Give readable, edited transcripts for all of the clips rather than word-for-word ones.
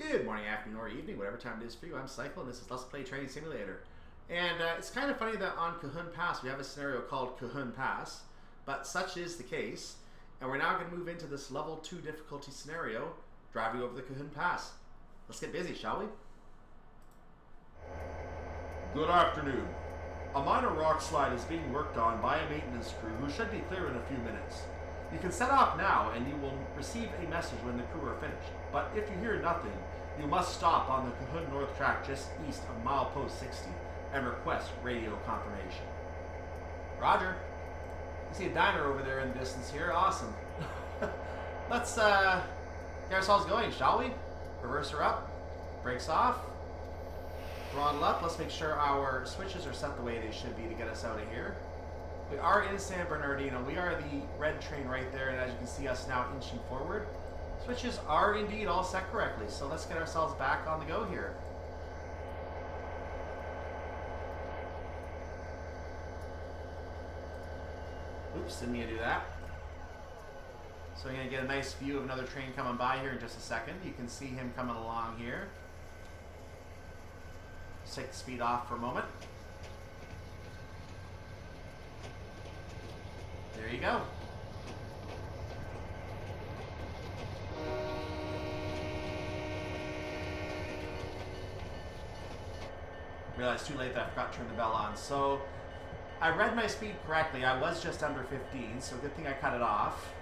Good morning, afternoon, or evening, whatever time it is for you. I'm Cycle, and this is Let's Play Training Simulator. And it's kind of funny that on Cajon Pass we have a scenario called Cajon Pass, but such is the case. And we're now going to move into this level 2 difficulty scenario, driving over the Cajon Pass. Let's get busy, shall we? Good afternoon. A minor rock slide is being worked on by a maintenance crew who should be clear in a few minutes. You can set off now and you will receive a message when the crew are finished. But if you hear nothing, you must stop on the Cajon North track just east of milepost 60 and request radio confirmation. Roger. I see a diner over there in the distance here. Awesome. Let's get ourselves going, shall we? Reverser up. Brakes off. Throttle up. Let's make sure our switches are set the way they should be to get us out of here. We are in San Bernardino. We are the red train right there, and as you can see us now inching forward. Switches are indeed all set correctly, so let's get ourselves back on the go here. Oops, didn't mean to do that. So we're going to get a nice view of another train coming by here in just a second. You can see him coming along here. Let's take the speed off for a moment. There you go. Realized too late that I forgot to turn the bell on. So I read my speed correctly. I was just under 15, so good thing I cut it off.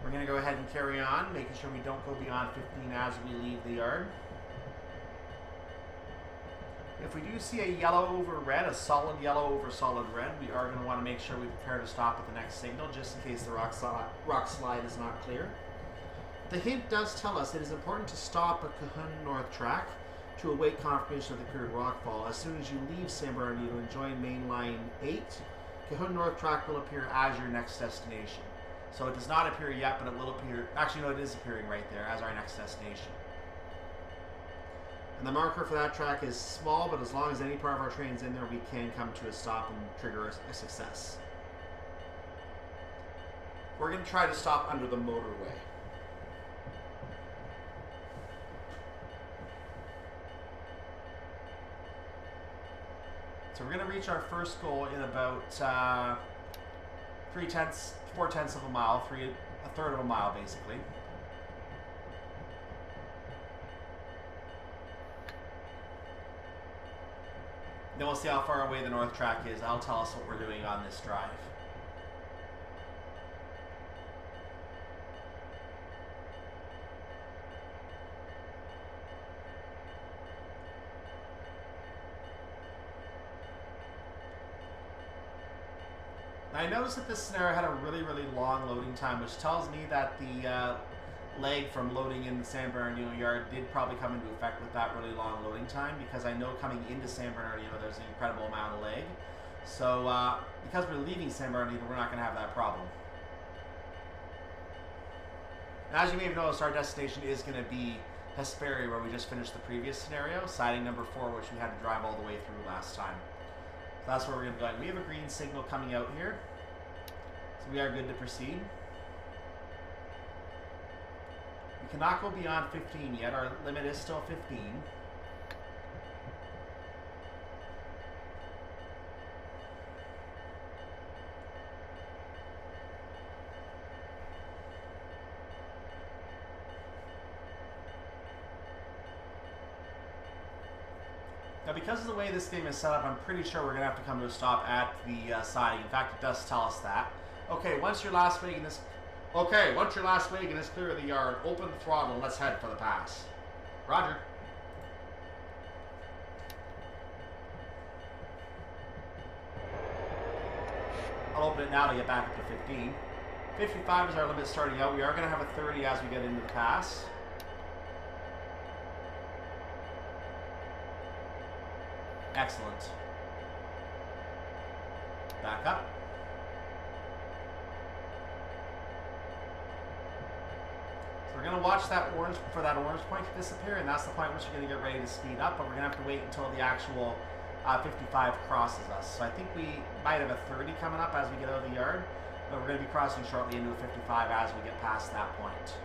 We're going to go ahead and carry on, making sure we don't go beyond 15 as we leave the yard. If we do see a yellow over red, a solid yellow over solid red, we are going to want to make sure we prepare to stop at the next signal, just in case the rock slide is not clear. The hint does tell us it is important to stop at Cajon North track to await confirmation of the cleared rockfall. As soon as you leave San Bernardino and join main line 8, Cajon North track will appear as your next destination. So it does not appear yet, but it will appear. Actually, no, it is appearing right there as our next destination. And the marker for that track is small, but as long as any part of our train is in there, we can come to a stop and trigger a success. We're going to try to stop under the motorway. So we're going to reach our first goal in about 4/10 of a mile, a third of a mile basically. Then we'll see how far away the north track is. That'll tell us what we're doing on this drive. Now I noticed that this scenario had a really long loading time, which tells me that the lag from loading in the San Bernardino yard did probably come into effect with that really long loading time, because I know coming into San Bernardino there's an incredible amount of lag. So because we're leaving San Bernardino, we're not going to have that problem. And as you may have noticed, our destination is going to be Hesperia, where we just finished the previous scenario, siding number 4, which we had to drive all the way through last time. So that's where we're going to be going. We have a green signal coming out here, so we are good to proceed. We cannot go beyond 15 yet. Our limit is still 15. Now, because of the way this game is set up, I'm pretty sure we're going to have to come to a stop at the siding. In fact, it does tell us that. Okay, once your last wagon is clear of the yard, open the throttle and let's head for the pass. Roger. I'll open it now to get back up to 15. 55 is our limit starting out. We are going to have a 30 as we get into the pass. Excellent. Back up. So we're going to watch that orange point to disappear, and that's the point which we're going to get ready to speed up, but we're going to have to wait until the actual 55 crosses us. So I think we might have a 30 coming up as we get out of the yard, but we're going to be crossing shortly into a 55 as we get past that point.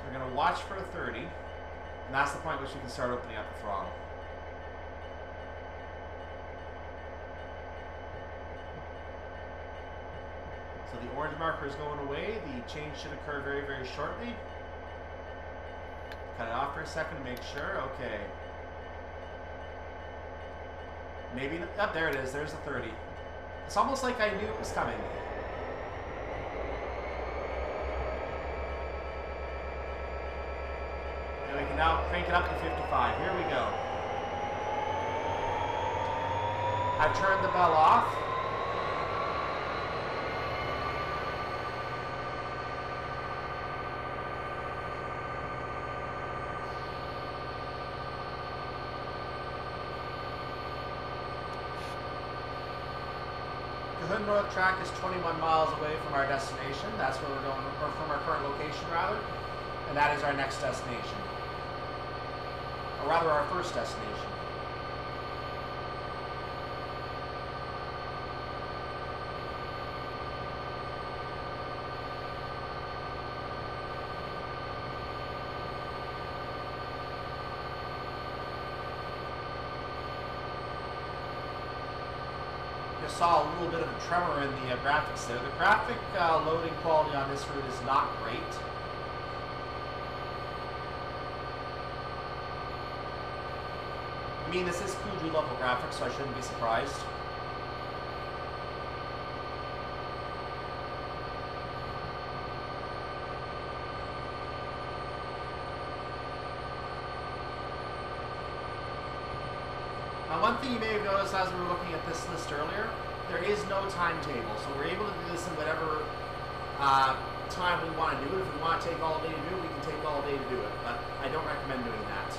We're going to watch for a 30, and that's the point at which we can start opening up the throttle. So the orange marker is going away. The change should occur very, very shortly. Cut it off for a second to make sure. Okay. Maybe, oh, there it is. There's the 30. It's almost like I knew it was coming. And we can now crank it up to 55. Here we go. I've turned the bell off. Cajon North track is 21 miles away from our destination. That's where we're going, or from our current location rather. And that is our next destination. Or rather our first destination. Saw a little bit of a tremor in the graphics there. The graphic loading quality on this route is not great. I mean, this is Kuju level graphics, so I shouldn't be surprised. Now, one thing you may have noticed as we were looking at this list earlier, there is no timetable, so we're able to do this in whatever time we want to do it. If we want to take all day to do it, we can take all day to do it, but I don't recommend doing that.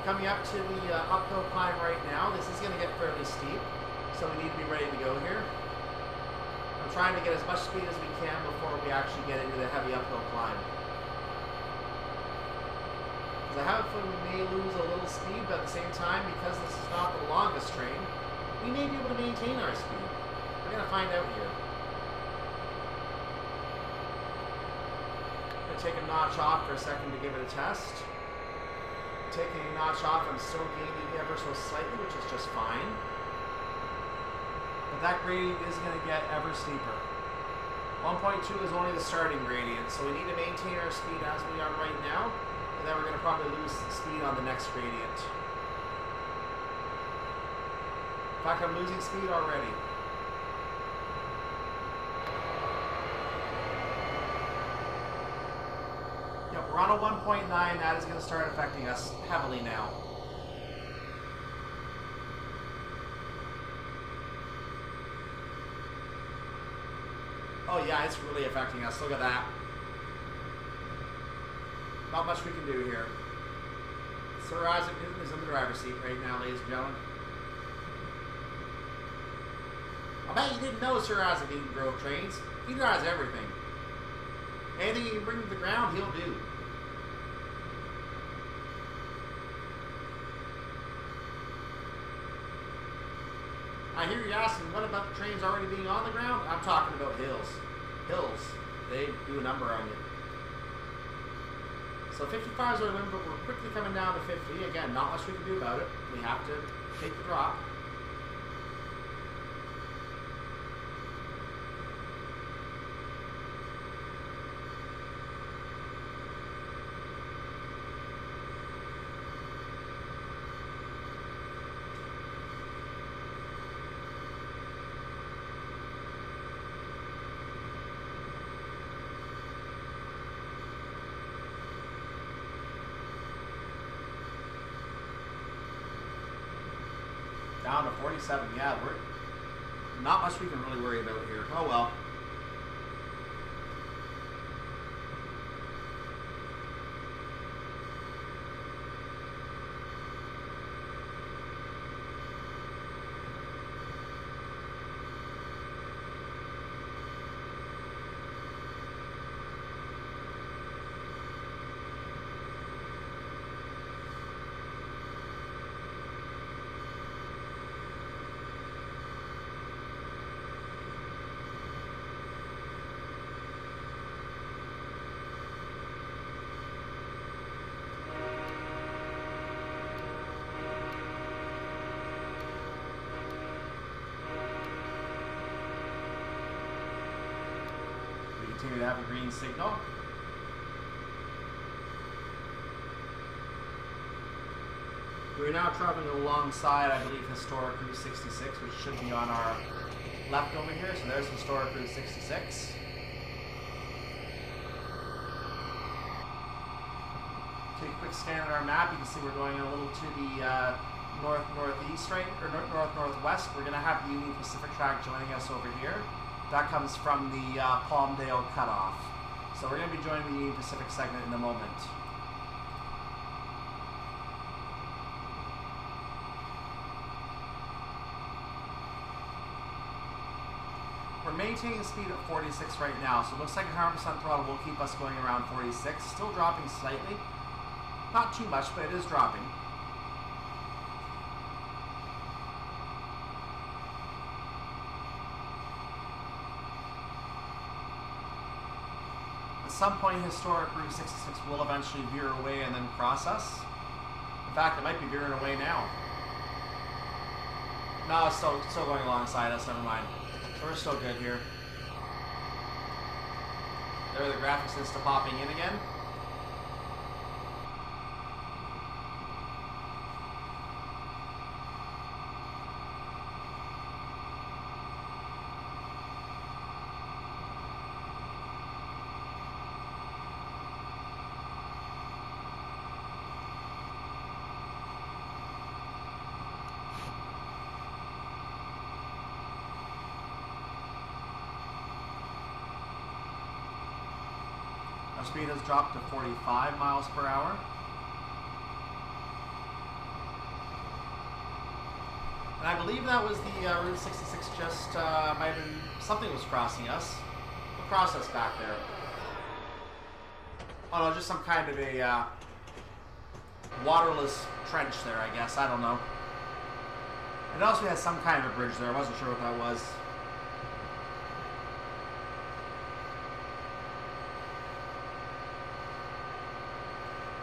Coming up to the uphill climb right now. This is going to get fairly steep, so we need to be ready to go here. I'm trying to get as much speed as we can before we actually get into the heavy uphill climb. I have a feeling we may lose a little speed, but at the same time, because this is not the longest train, we may be able to maintain our speed. We're going to find out here. I'm going to take a notch off for a second to give it a test. Taking a notch off, I'm still gaining ever so slightly, which is just fine. But that gradient is going to get ever steeper. 1.2 is only the starting gradient, so we need to maintain our speed as we are right now. And then we're going to probably lose speed on the next gradient. In fact, I'm losing speed already. Yep, we're on a 1.9. That is going to start affecting us heavily now. Oh yeah, it's really affecting us. Look at that. Not much we can do here. Sir Isaac Newton is in the driver's seat right now, ladies and gentlemen. I bet you didn't know Sir Isaac Newton drove trains. He drives everything. Anything you can bring to the ground, he'll do. I hear you asking, what about the trains already being on the ground? I'm talking about hills. Hills, they do a number on you. So 55 is our limit, but we're quickly coming down to 50. Again, not much we can do about it. We have to take the drop. Down to 47, yeah, we're not much we can really worry about here. Oh well. We continue to have a green signal. We're now traveling alongside, I believe, Historic Route 66, which should be on our left over here. So there's Historic Route 66. Take a quick scan at our map. You can see we're going a little to the northeast, right, or northwest. We're going to have the Union Pacific track joining us over here. That comes from the Palmdale cutoff. So we're going to be joining the Union Pacific segment in a moment. We're maintaining a speed at 46 right now, so it looks like 100% throttle will keep us going around 46. Still dropping slightly. Not too much, but it is dropping. At some point, Historic Route 66 will eventually veer away and then cross us. In fact, it might be veering away now. No, it's still going alongside us, never mind. So we're still good here. There are the graphics insta popping in again. Our speed has dropped to 45 miles per hour. And I believe that was the Route 66 just, might have been, something was crossing us. We'll cross us back there. Oh no, just some kind of a waterless trench there, I guess. I don't know. It also has some kind of a bridge there. I wasn't sure what that was.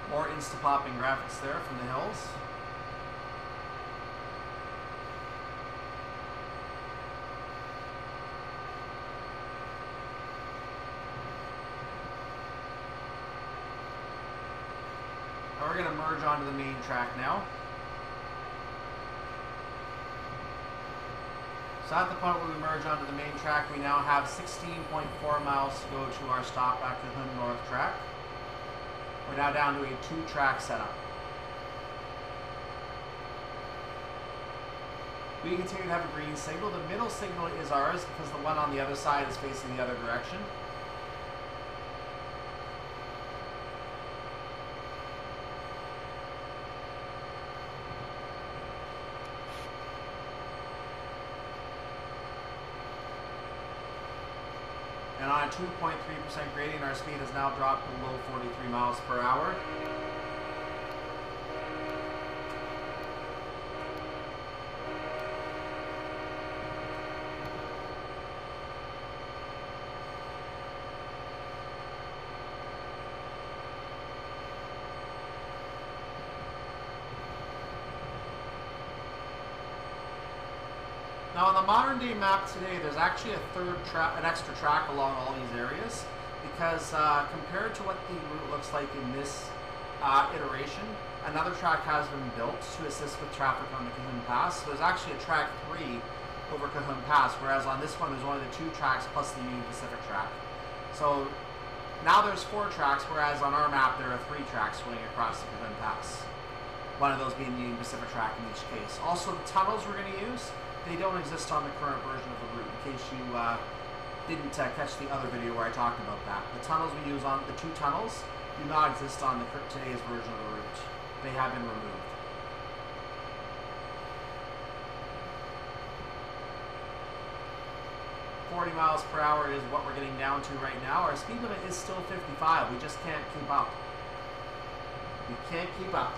More insta-popping graphics there from the hills. And we're going to merge onto the main track now. So at the point where we merge onto the main track, we now have 16.4 miles to go to our stop at Cajon North track. We're now down to a 2-track setup. We continue to have a green signal. The middle signal is ours because the one on the other side is facing the other direction. And on a 2.3% gradient, our speed has now dropped below 43 miles per hour. Now on the modern day map today, there's actually an extra track along all these areas because compared to what the route looks like in this iteration, another track has been built to assist with traffic on the Cajon Pass. So there's actually a track 3 over Cajon Pass, whereas on this one there's only the 2 tracks plus the Union Pacific track. So now there's 4 tracks, whereas on our map there are 3 tracks going across the Cajon Pass. One of those being the Union Pacific track in each case. Also the tunnels we're going to use, they don't exist on the current version of the route, in case you didn't catch the other video where I talked about that. The tunnels we use on, the 2 tunnels, do not exist on today's version of the route. They have been removed. .40 miles per hour is what we're getting down to right now. Our speed limit is still 55. We just can't keep up. We can't keep up.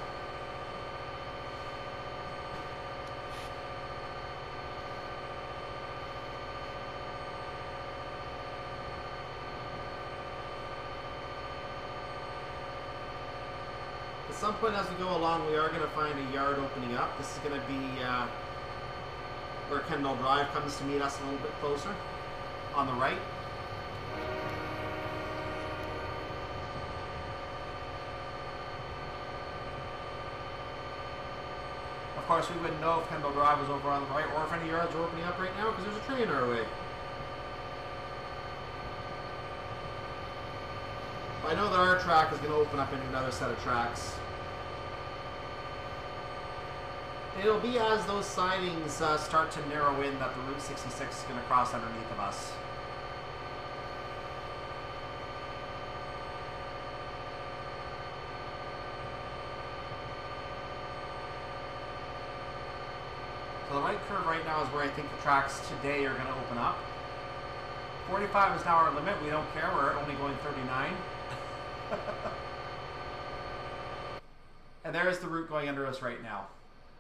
At some point as we go along, we are going to find a yard opening up. This is going to be where Kendall Drive comes to meet us a little bit closer on the right. course, we wouldn't know if Kendall Drive was over on the right or if any yards are opening up right now because there's a train our way. I know that our track is going to open up into another set of tracks. It'll be as those sidings start to narrow in that the Route 66 is going to cross underneath of us. So the right curve right now is where I think the tracks today are going to open up. 45 is now our limit. We don't care. We're only going 39. And there is the route going under us right now.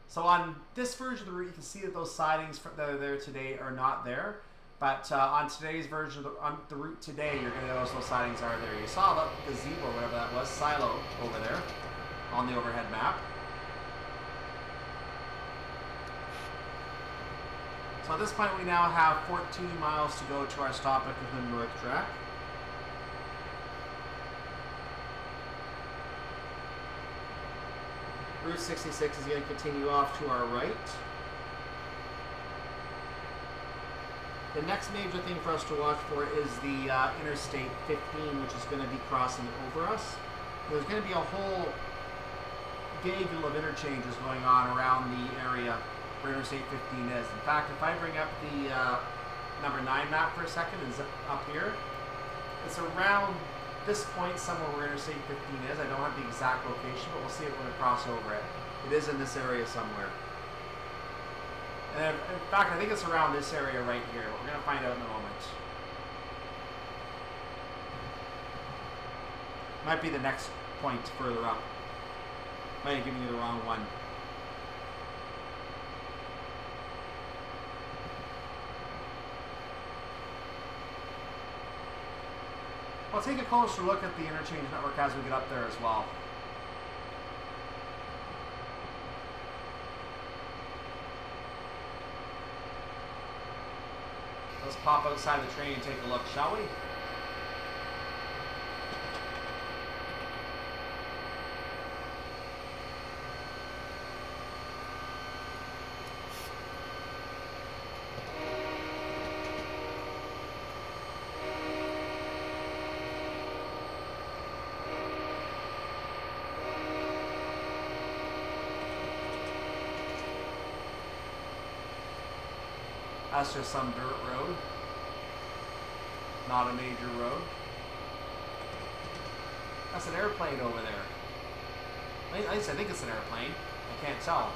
So on this version of the route, you can see that those sidings that are there today are not there. But on today's version, on the route today, you're going to notice those sidings are there. You saw the gazebo, whatever that was, silo over there on the overhead map. So at this point, we now have 14 miles to go to our stop at Cajon North Track. Route 66 is going to continue off to our right. The next major thing for us to watch for is the Interstate 15, which is going to be crossing over us. There's going to be a whole gaggle of interchanges going on around the area where Interstate 15 is. In fact, if I bring up the number 9 map for a second and zip up here, it's around this point somewhere where Interstate 15 is. I don't have the exact location, but we'll see it when we cross over it. It is in this area somewhere. And in fact, I think it's around this area right here. We're going to find out in a moment. Might be the next point further up. Might have given you the wrong one. I'll take a closer look at the interchange network as we get up there as well. Let's pop outside the train and take a look, shall we? That's just some dirt road. Not a major road. That's an airplane over there. At least I think it's an airplane. I can't tell.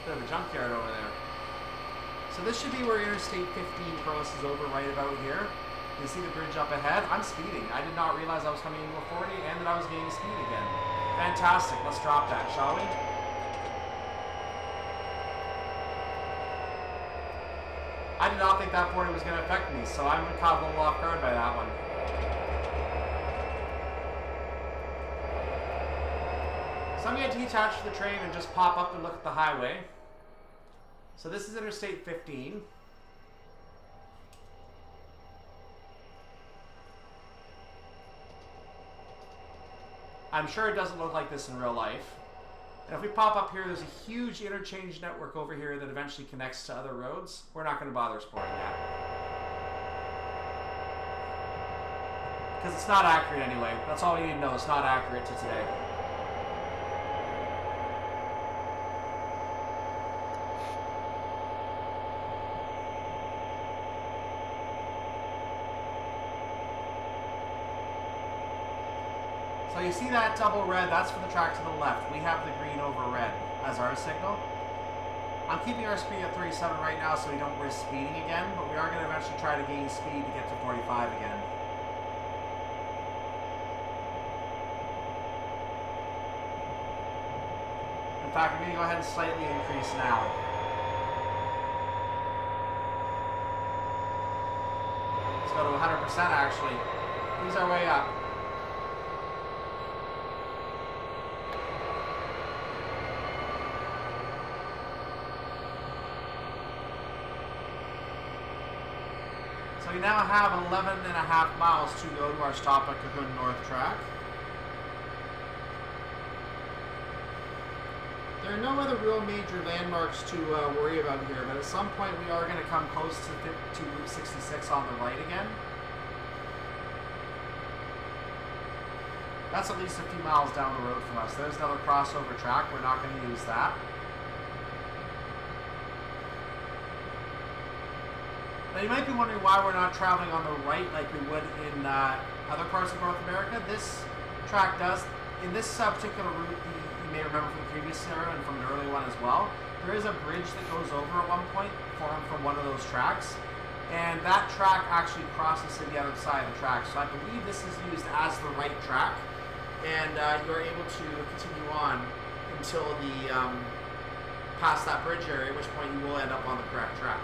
Bit of a junkyard over there. So this should be where Interstate 15 crosses over right about here. You see the bridge up ahead? I'm speeding. I did not realize I was coming into a 40 and that I was gaining speed again. Fantastic. Let's drop that, shall we? I did not think that 40 was going to affect me, so I'm caught a little off guard by that one. So I'm going to detach the train and just pop up and look at the highway. So this is Interstate 15. I'm sure it doesn't look like this in real life. And if we pop up here, there's a huge interchange network over here that eventually connects to other roads. We're not going to bother exploring that. Because it's not accurate anyway. That's all you need to know. It's not accurate to today. So you see that double red, that's for the track to the left. We have the green over red as our signal. I'm keeping our speed at 37 right now so we don't risk speeding again, but we are going to eventually try to gain speed to get to 45 again. In fact, I'm going to go ahead and slightly increase now. Let's go to 100% actually. Ease our way up. So we now have 11.5 miles to go to our stop at Cajon North Track. There are no other real major landmarks to worry about here, but at some point we are going to come close to Route 66 on the right again. That's at least a few miles down the road from us. There's another crossover track. We're not going to use that. Now you might be wondering why we're not traveling on the right like we would in other parts of North America. This track does, in this particular route, you may remember from the previous scenario and from an early one as well, there is a bridge that goes over at one point formed from one of those tracks. And that track actually crosses to the other side of the track. So I believe this is used as the right track. And you're able to continue on until the past that bridge area, at which point you will end up on the correct track.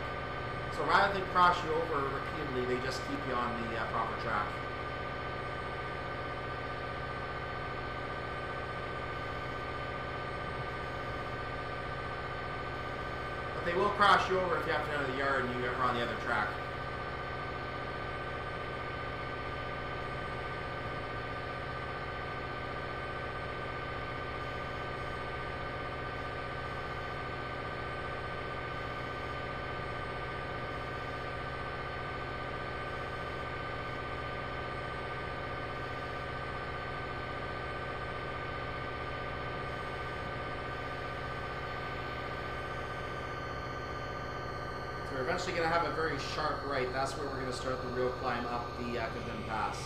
So rather than cross you over repeatedly, they just keep you on the proper track. But they will cross you over if you have to enter the yard and you are on the other track. We're eventually going to have a very sharp right. That's where we're going to start the real climb up the Cajon Pass.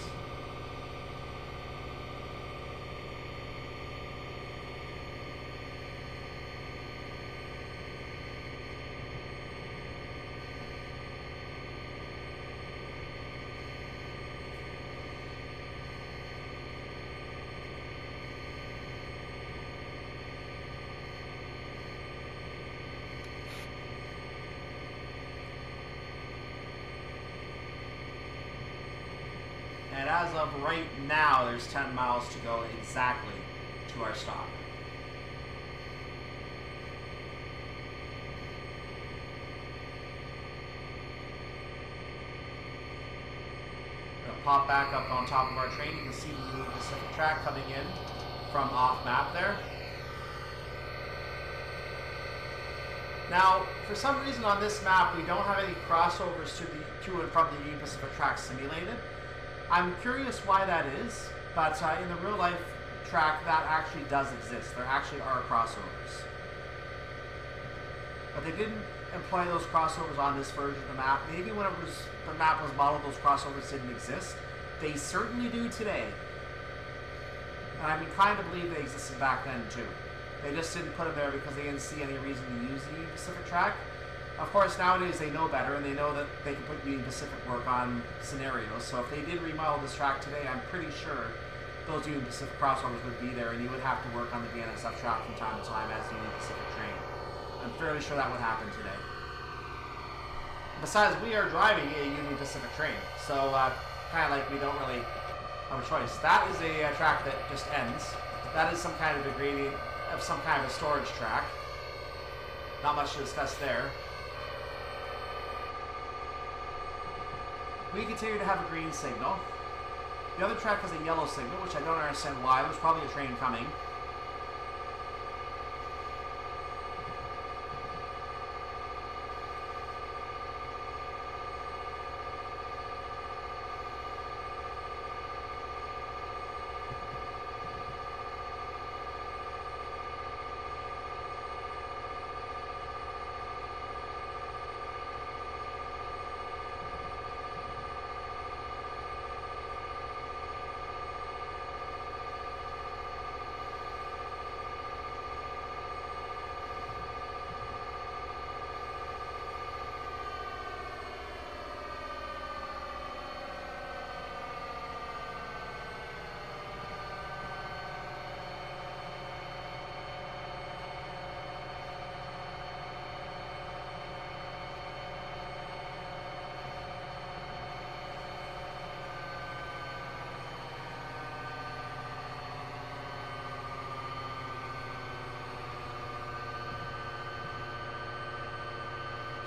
And as of right now, there's 10 miles to go exactly to our stop. We're going to pop back up on top of our train. You can see the Union Pacific track coming in from off map there. Now, for some reason on this map, we don't have any crossovers to and from the Union Pacific track simulated. I'm curious why that is, but in the real life track that actually does exist. There actually are crossovers. But they didn't employ those crossovers on this version of the map. Maybe when the map was modeled, those crossovers didn't exist. They certainly do today. And I'm inclined to believe they existed back then too. They just didn't put them there because they didn't see any reason to use the Union Pacific track. Of course, nowadays they know better, and they know that they can put Union Pacific work on scenarios. So if they did remodel this track today, I'm pretty sure those Union Pacific crossovers would be there, and you would have to work on the BNSF track from time to time as the Union Pacific train. I'm fairly sure that would happen today. Besides, we are driving a Union Pacific train, so kind of like we don't really have a choice. That is a track that just ends. That is some kind of a gradient of some kind of a storage track. Not much to discuss there. We continue to have a green signal. The other track has a yellow signal, which I don't understand why. There's probably a train coming.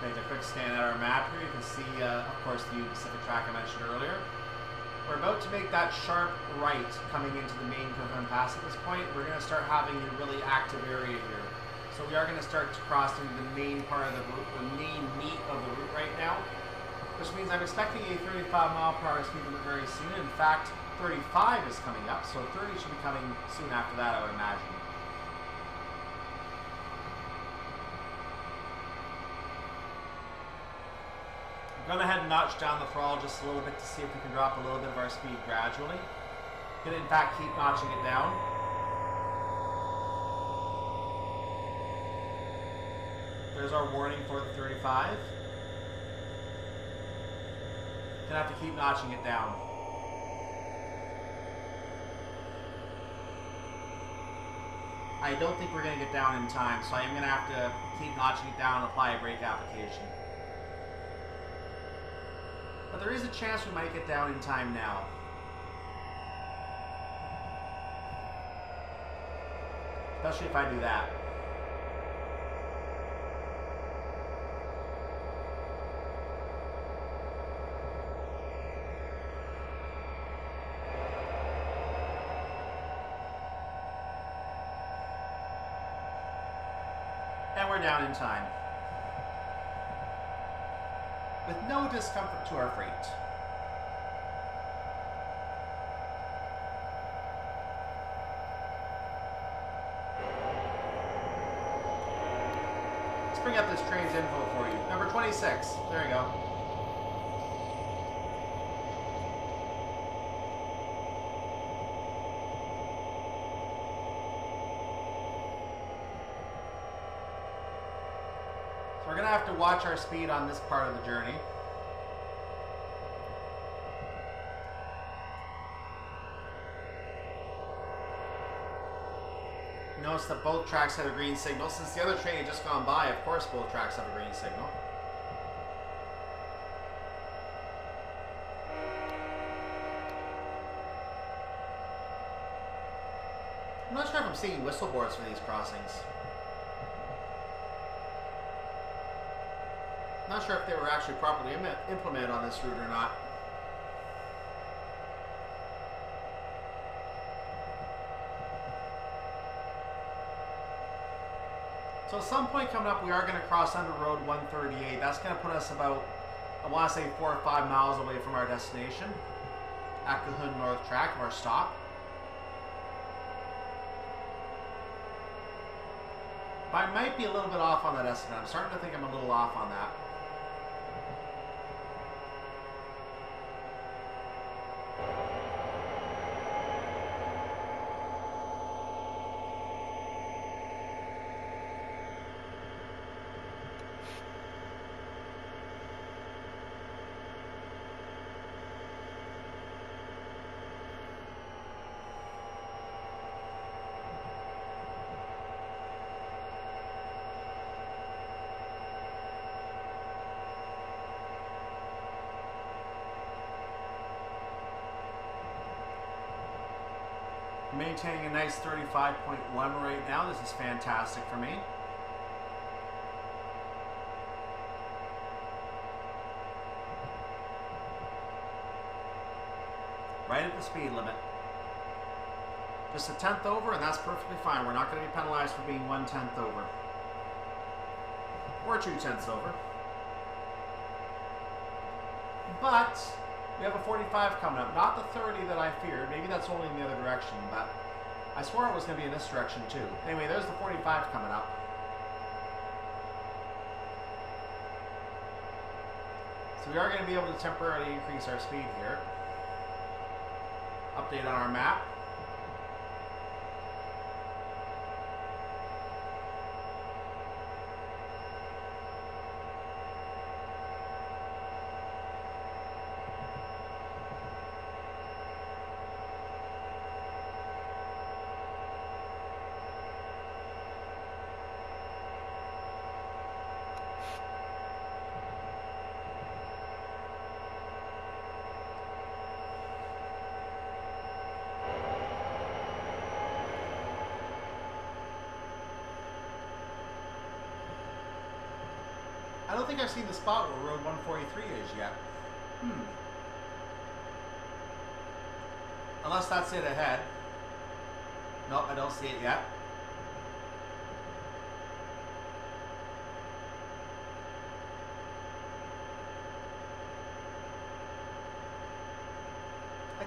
Take a quick scan at our map here. You can see, of course, the Union Pacific track I mentioned earlier. We're about to make that sharp right coming into the main Cajon Pass at this point. We're going to start having a really active area here. So we are going to start to cross into the main part of the route, the main meat of the route right now, which means I'm expecting a 35-mile-per-hour speed limit very soon. In fact, 35 is coming up, so 30 should be coming soon after that, I would imagine. I'm going to head and notch down the throttle just a little bit to see if we can drop a little bit of our speed gradually. Going to, in fact, keep notching it down. There's our warning for the 35. Gonna have to keep notching it down. I don't think we're gonna get down in time, so I am gonna have to keep notching it down and apply a brake application. But there is a chance we might get down in time now. Especially if I do that. And we're down in time. With no discomfort to our freight. Let's bring up this train's info for you. Number 26. There you go. We're going to have to watch our speed on this part of the journey. Notice that both tracks have a green signal. Since the other train had just gone by, of course both tracks have a green signal. I'm not sure if I'm seeing whistle boards for these crossings. Not sure if they were actually properly implemented on this route or not. So at some point coming up, we are going to cross under Road 138. That's going to put us about, I want to say, 4 or 5 miles away from our destination at Cajon North Track, our stop. But I might be a little bit off on that estimate. I'm starting to think I'm a little off on that. Maintaining a nice 35.1 right now. This is fantastic for me. Right at the speed limit. Just a 1/10 over, and that's perfectly fine. We're not going to be penalized for being 1/10 over. Or 2/10 over. But we have a 45 coming up. Not the 30 that I feared. Maybe that's only in the other direction, but I swore it was going to be in this direction too. Anyway, there's the 45 coming up. So we are going to be able to temporarily increase our speed here. Update on our map. I don't think I've seen the spot where Road 143 is yet. Unless that's it ahead. Nope, I don't see it yet.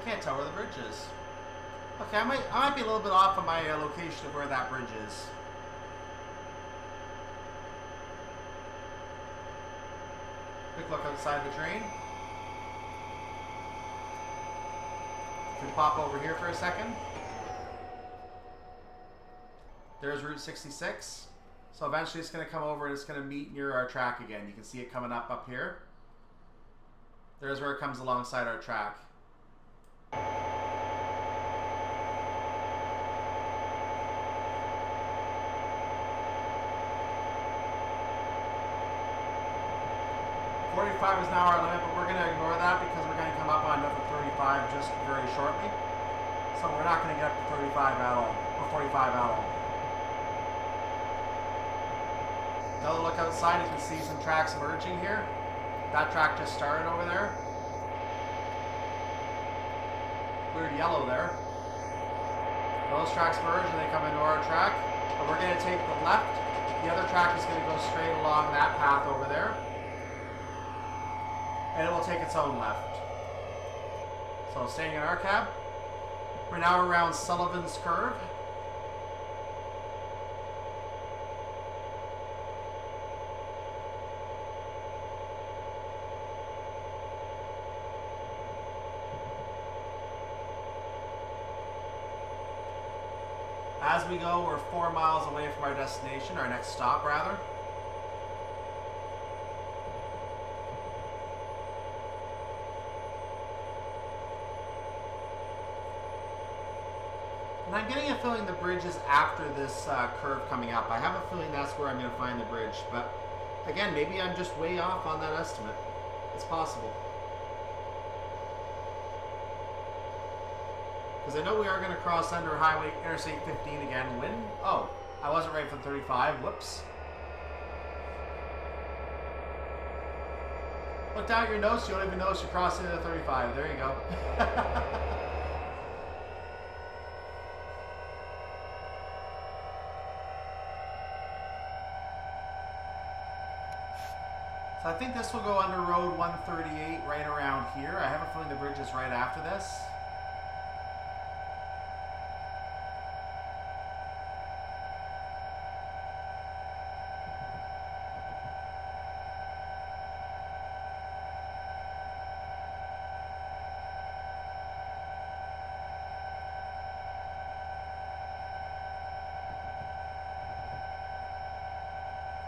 Can't tell where the bridge is. Okay, I might be a little bit off on my location of where that bridge is. Quick look outside the train. If we pop over here for a second. There's Route 66. So eventually it's going to come over and it's going to meet near our track again. You can see it coming up here. There's where it comes alongside our track. .45 is now our limit, but we're going to ignore that because we're going to come up on another 35 just very shortly. So we're not going to get up to 35 at all, or 45 at all. Another look outside, you can see some tracks emerging here. That track just started over there. Weird yellow there. Those tracks merge and they come into our track. But we're going to take the left. The other track is going to go straight along that path over there. And it will take its own left. So staying in our cab. We're now around Sullivan's Curve. As we go, we're 4 miles away from our destination, our next stop rather. And I'm getting a feeling the bridge is after this curve coming up. I have a feeling that's where I'm going to find the bridge. But again, maybe I'm just way off on that estimate. It's possible. Because I know we are going to cross under Interstate 15 again. When? Oh, I wasn't ready for 35. Whoops. Look down at your notes. You don't even notice you're crossing into 35. There you go. So I think this will go under Road 138 right around here. I have a feeling the bridge is right after this.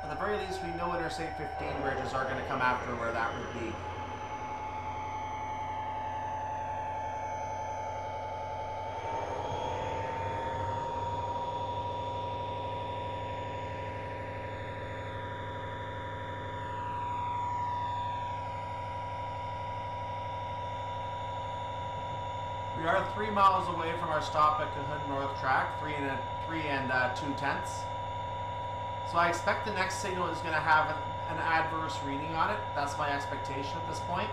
At the very least, we know Interstate 15 bridges are going to come after where that would be. We are 3 miles away from our stop at Cajon North Track, 3 and 2/10. So I expect the next signal is going to have an adverse reading on it. That's my expectation at this point.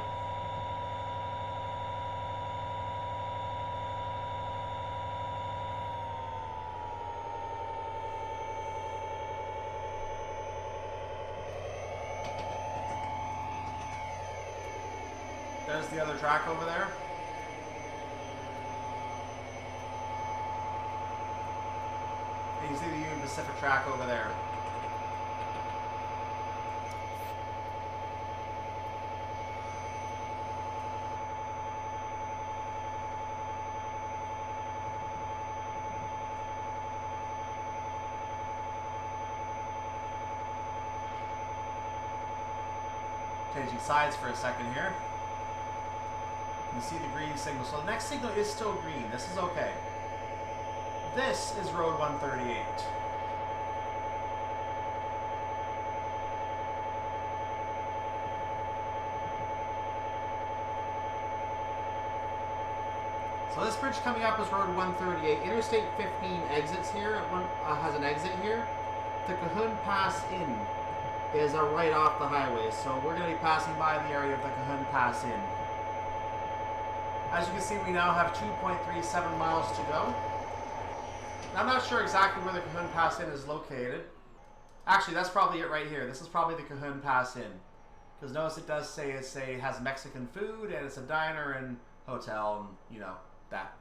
There's the other track over there. And you see the Union Pacific track over there. Changing sides for a second here. You see the green signal. So the next signal is still green. This is okay. This is Road 138. So this bridge coming up is Road 138. Interstate 15 exits here. Has an exit here. The Cajon Pass Inn is right off the highway, so we're going to be passing by the area of the Cajon Pass Inn. As you can see, we now have 2.37 miles to go. Now, I'm not sure exactly where the Cajon Pass Inn is located. Actually, that's probably it right here. This is probably the Cajon Pass Inn. Because notice it does say it has Mexican food, and it's a diner and hotel and, you know, that.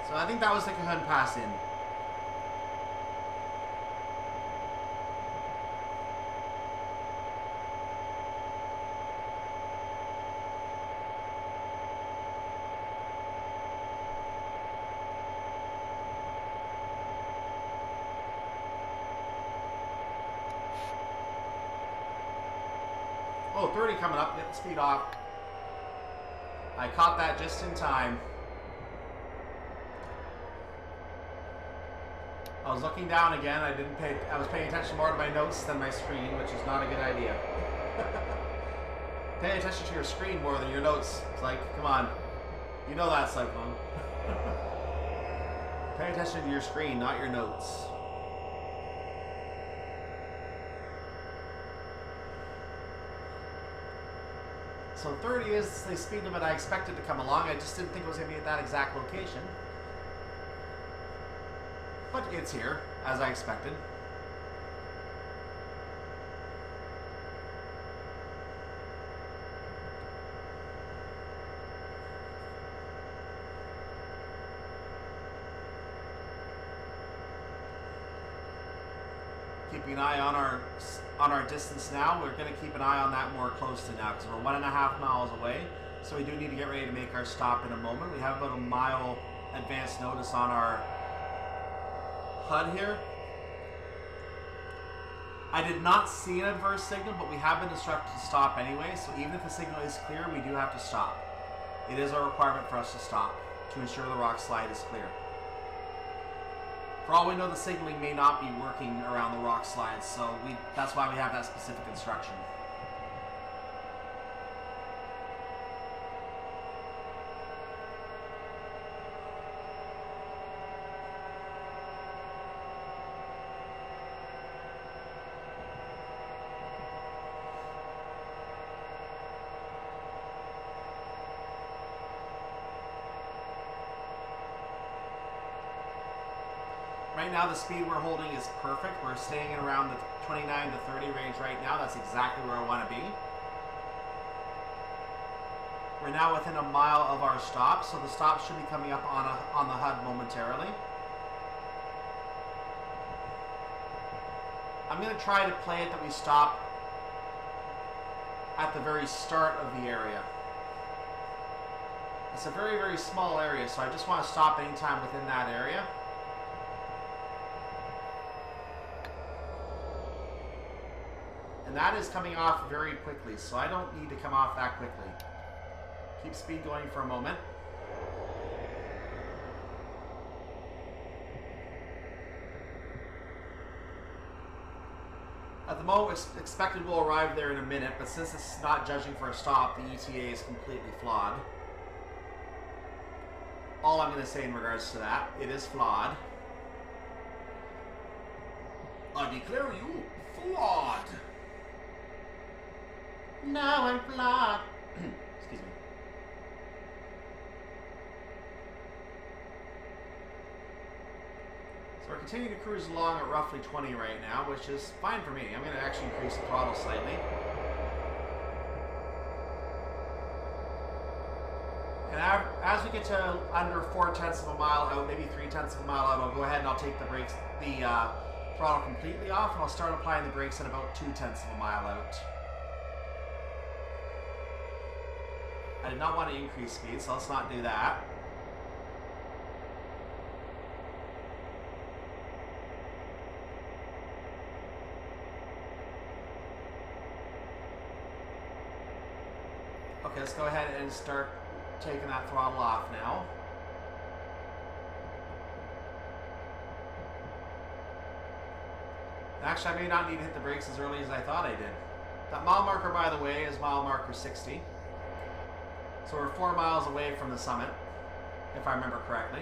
So I think that was the Cajon pass in. Oh, 30 coming up, get the speed off. I caught that just in time. I was looking down again. I was paying attention more to my notes than my screen, which is not a good idea. Pay attention to your screen more than your notes. It's like, come on. You know that, Cyclone. Pay attention to your screen, not your notes. So 30 is the speed limit I expected to come along. I just didn't think it was going to be at that exact location. But it's here, as I expected. Keeping an eye on our distance now. We're going to keep an eye on that more closely now because we're 1.5 miles away. So we do need to get ready to make our stop in a moment. We have about a mile advance notice on our HUD here. I did not see an adverse signal, but we have been instructed to stop anyway. So even if the signal is clear, we do have to stop. It is a requirement for us to stop to ensure the rock slide is clear. For all we know, the signaling may not be working around the rock slides, so that's why we have that specific instruction. Right now, the speed we're holding is perfect. We're staying in around the 29 to 30 range right now. That's exactly where I want to be. We're now within a mile of our stop, so the stop should be coming up on the HUD momentarily. I'm going to try to play it that we stop at the very start of the area. It's a very, very small area, so I just want to stop anytime within that area. And that is coming off very quickly, so I don't need to come off that quickly. Keep speed going for a moment. At the moment, it's expected we'll arrive there in a minute, but since it's not judging for a stop, the ETA is completely flawed. All I'm going to say in regards to that, it is flawed. I declare you flawed. Now I'm flawed. Excuse me. So we're continuing to cruise along at roughly 20 right now, which is fine for me. I'm going to actually increase the throttle slightly. And as we get to under 0.4 of a mile out, maybe 0.3 of a mile out, I'll go ahead and I'll take the brakes, the throttle completely off, and I'll start applying the brakes at about 0.2 of a mile out. I did not want to increase speed, so let's not do that. Okay, let's go ahead and start taking that throttle off now. Actually, I may not need to hit the brakes as early as I thought I did. That mile marker, by the way, is mile marker 60. So we're 4 miles away from the summit, if I remember correctly.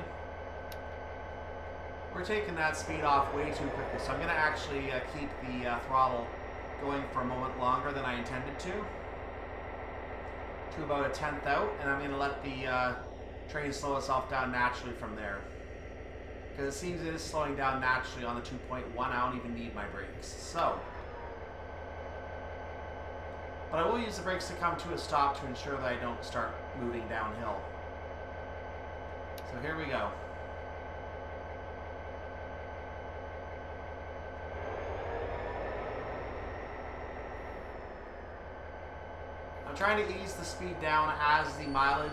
We're taking that speed off way too quickly, so I'm going to actually keep the throttle going for a moment longer than I intended to about a 1/10 out, and I'm going to let the train slow itself down naturally from there. Because it seems it is slowing down naturally on the 2.1. I don't even need my brakes. So, But I will use the brakes to come to a stop to ensure that I don't start moving downhill. So here we go. I'm trying to ease the speed down as the mileage,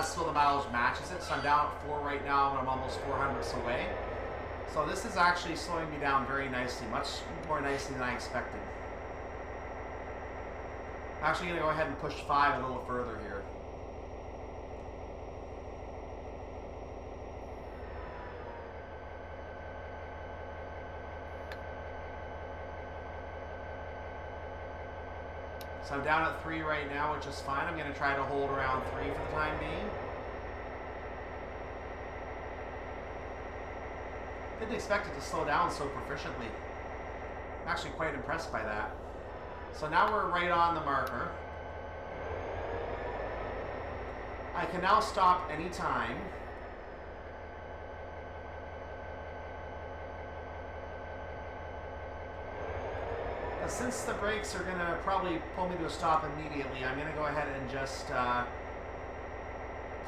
so the mileage matches it. So I'm down at 4 right now, and I'm almost 400ths away. So this is actually slowing me down very nicely, much more nicely than I expected. I'm actually going to go ahead and push 5 a little further here. So I'm down at 3 right now, which is fine. I'm going to try to hold around 3 for the time being. Didn't expect it to slow down so proficiently. I'm actually quite impressed by that. So now we're right on the marker. I can now stop anytime. But since the brakes are going to probably pull me to a stop immediately, I'm going to go ahead and just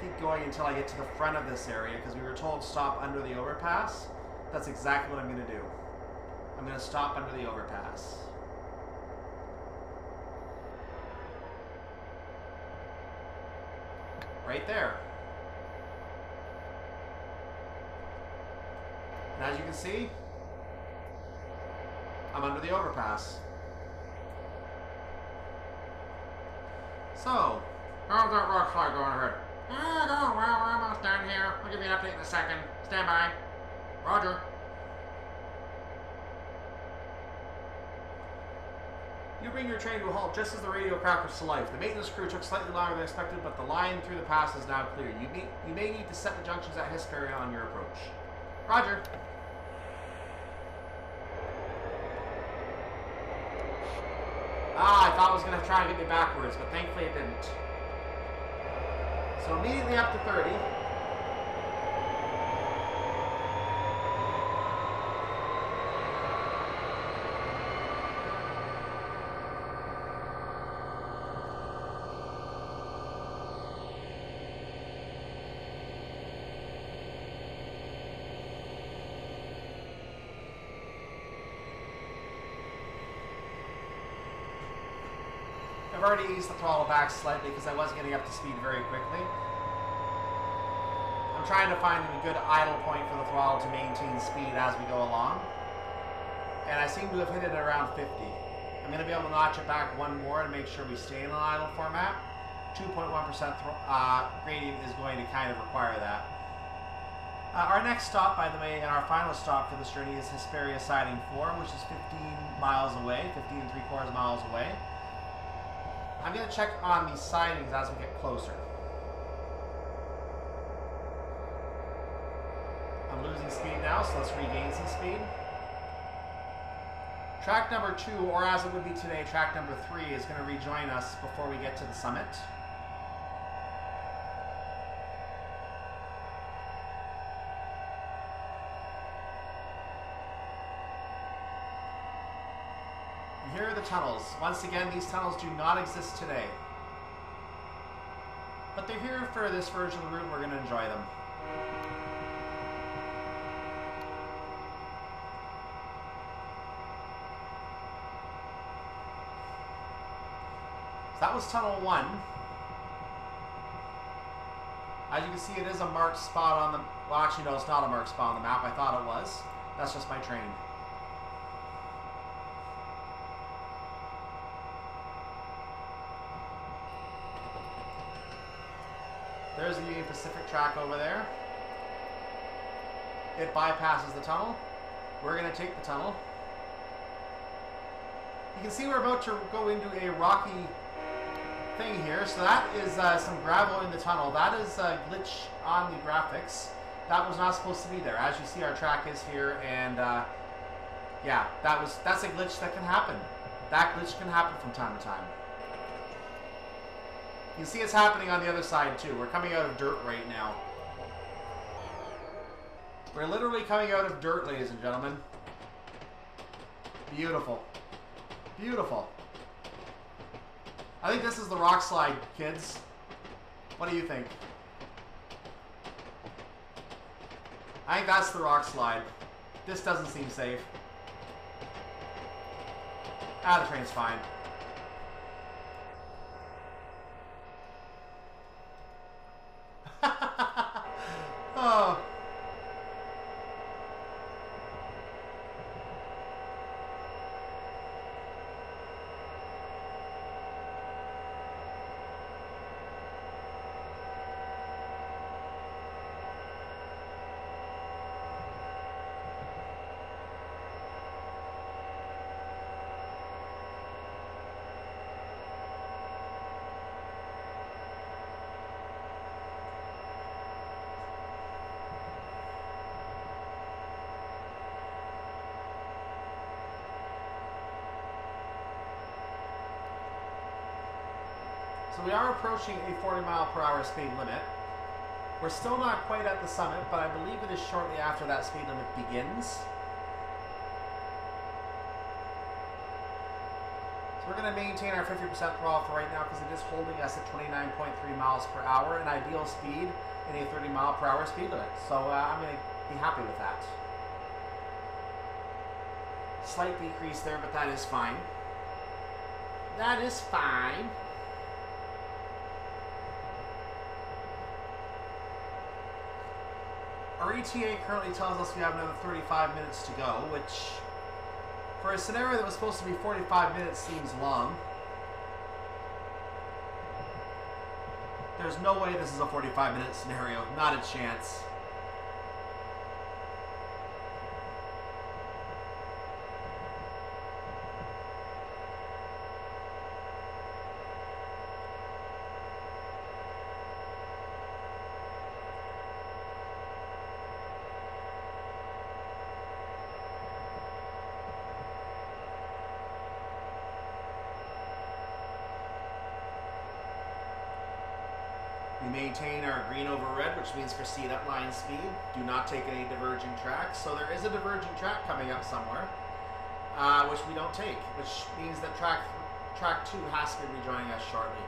keep going until I get to the front of this area, because we were told stop under the overpass. That's exactly what I'm going to do. I'm going to stop under the overpass. Right there. And as you can see, I'm under the overpass. So, how's that rock slide going ahead? Going well, we're almost done here. I'll give you an update in a second. Stand by. Roger. You bring your train to a halt just as the radio crackles to life. The maintenance crew took slightly longer than expected, but the line through the pass is now clear. You may need to set the junctions at Hesperia on your approach. Roger. I thought it was going to try and get me backwards, but thankfully it didn't. So immediately up to 30. I've already eased the throttle back slightly because I was getting up to speed very quickly. I'm trying to find a good idle point for the throttle to maintain speed as we go along. And I seem to have hit it around 50. I'm going to be able to notch it back one more and make sure we stay in an idle format. 2.1% gradient is going to kind of require that. Our next stop, by the way, and our final stop for this journey is Hesperia Siding 4, which is 15 miles away, 15 3/4 miles away. I'm going to check on these sidings as we get closer. I'm losing speed now, so let's regain some speed. Track number 2, or as it would be today, track number 3, is going to rejoin us before we get to the summit. Here are the tunnels. Once again, these tunnels do not exist today. But they're here for this version of the route, and we're going to enjoy them. So that was Tunnel 1. As you can see, it is a marked spot on the... Well, actually, no, it's not a marked spot on the map. I thought it was. That's just my train. There's the Union Pacific track over there. It bypasses the tunnel. We're going to take the tunnel. You can see we're about to go into a rocky thing here. So that is some gravel in the tunnel. That is a glitch on the graphics. That was not supposed to be there. As you see, our track is here, and yeah, that's a glitch that can happen. That glitch can happen from time to time. You can see it's happening on the other side too. We're coming out of dirt right now. We're literally coming out of dirt, ladies and gentlemen. Beautiful. Beautiful. I think this is the rock slide, kids. What do you think? I think that's the rock slide. This doesn't seem safe. Ah, the train's fine. Oh. So we are approaching a 40-mile-per-hour speed limit. We're still not quite at the summit, but I believe it is shortly after that speed limit begins. So we're going to maintain our 50% throttle for right now because it is holding us at 29.3 miles per hour, an ideal speed in a 30-mile-per-hour speed limit. So I'm going to be happy with that. Slight decrease there, but that is fine. That is fine. Our ETA currently tells us we have another 35 minutes to go, which for a scenario that was supposed to be 45 minutes seems long. There's no way this is a 45-minute scenario. Not a chance. We maintain our green over red, which means proceed at line speed. Do not take any diverging tracks. So there is a diverging track coming up somewhere, which we don't take, which means that track 2 has to be rejoining us shortly.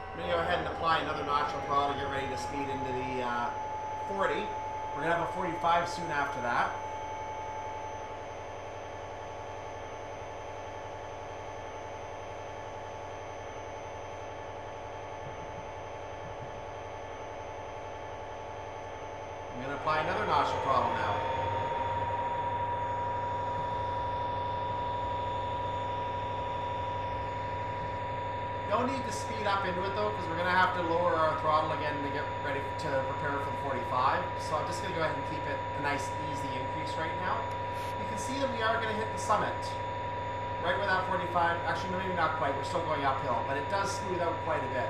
I'm going to go ahead and apply another notch of throttle to get ready to speed into the 40. We're going to have a 45 soon after that. Apply another notch of throttle now. No need to speed up into it though, because we're going to have to lower our throttle again to get ready to prepare for the 45. So I'm just going to go ahead and keep it a nice easy increase right now. You can see that we are going to hit the summit. Right where that 45, actually no, maybe not quite, we're still going uphill, but it does smooth out quite a bit.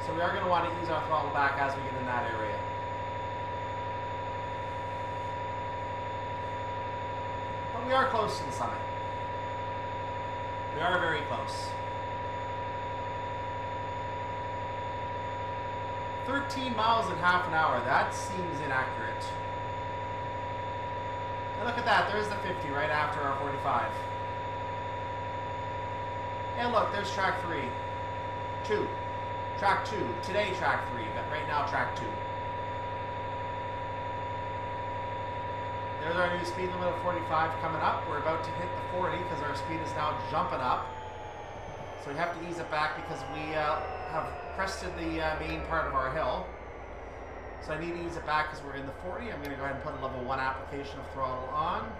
So we are going to want to ease our throttle back as we get in that area. We are close to the summit. We are very close. 13 miles in half an hour. That seems inaccurate. And look at that. There's the 50 right after our 45. And look, there's track 3. 2. Track 2. Today track 3, but right now track 2. There's our new speed limit of 45 coming up. We're about to hit the 40 because our speed is now jumping up. So we have to ease it back because we have crested the main part of our hill. So I need to ease it back because we're in the 40. I'm going to go ahead and put a level 1 application of throttle on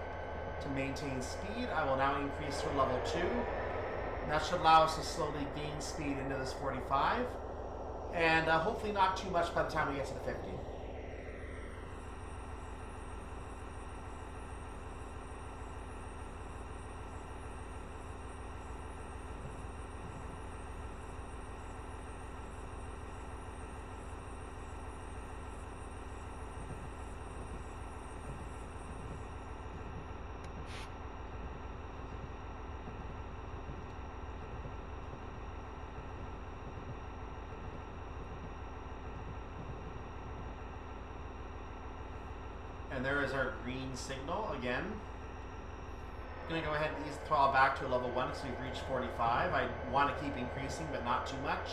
to maintain speed. I will now increase to level 2. And that should allow us to slowly gain speed into this 45. And hopefully not too much by the time we get to the 50. And there is our green signal again. Going to go ahead and ease the throttle back to a level 1 because we've reached 45. I want to keep increasing, but not too much.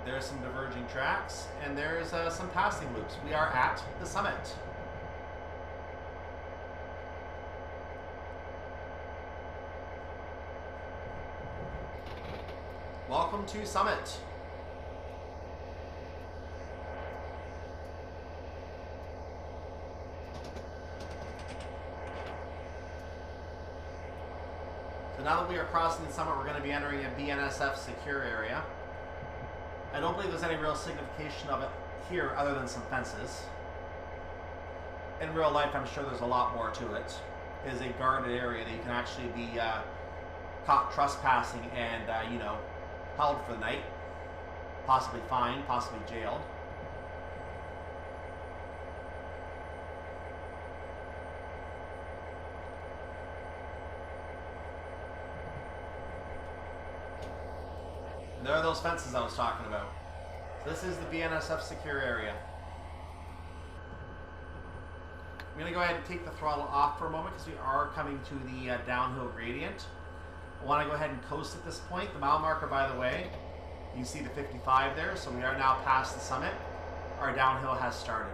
There's some diverging tracks, and there's some passing loops. We are at the summit. Welcome to Summit. So now that we are crossing the summit, we're going to be entering a BNSF secure area. I don't believe there's any real signification of it here other than some fences. In real life, I'm sure there's a lot more to it. It is a guarded area that you can actually be caught trespassing and, you know, held for the night. Possibly fined, possibly jailed. And there are those fences I was talking about. So this is the BNSF secure area. I'm going to go ahead and take the throttle off for a moment because we are coming to the downhill gradient. I want to go ahead and coast at this point. The mile marker, by the way, you can see the 55 there. So we are now past the summit. Our downhill has started.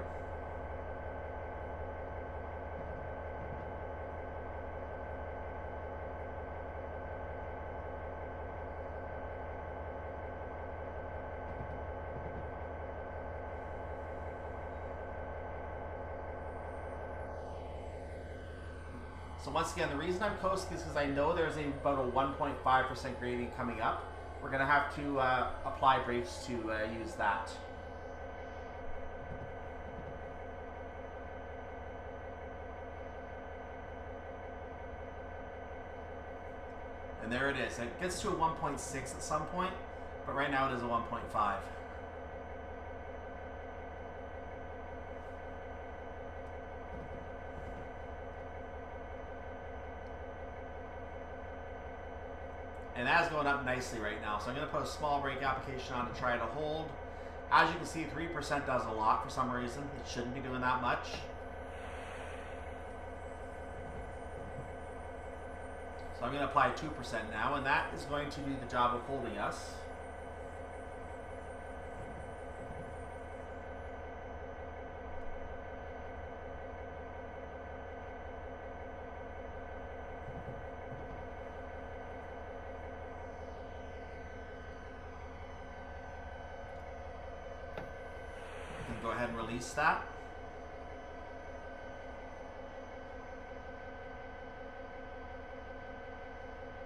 So once again, the reason I'm coasting is because I know there's about a 1.5% gradient coming up. We're going to have to apply brakes to use that. And there it is. It gets to a 1.6 at some point, but right now it is a 1.5. And that's going up nicely right now. So I'm going to put a small brake application on to try to hold. As you can see, 3% does a lot for some reason. It shouldn't be doing that much. So I'm going to apply 2% now, and that is going to do the job of holding us. Go ahead and release that.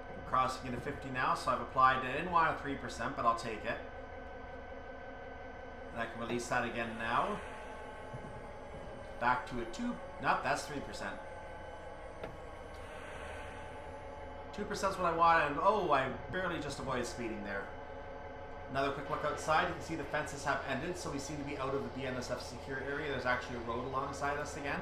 I'm crossing into 50 now, so I've applied it. I didn't want a 3%, but I'll take it. And I can release that again now. Back to a 2. Nope, that's 3%. 2% is what I want, and oh, I barely just avoided speeding there. Another quick look outside. You can see the fences have ended, so we seem to be out of the BNSF secure area. There's actually a road alongside us again.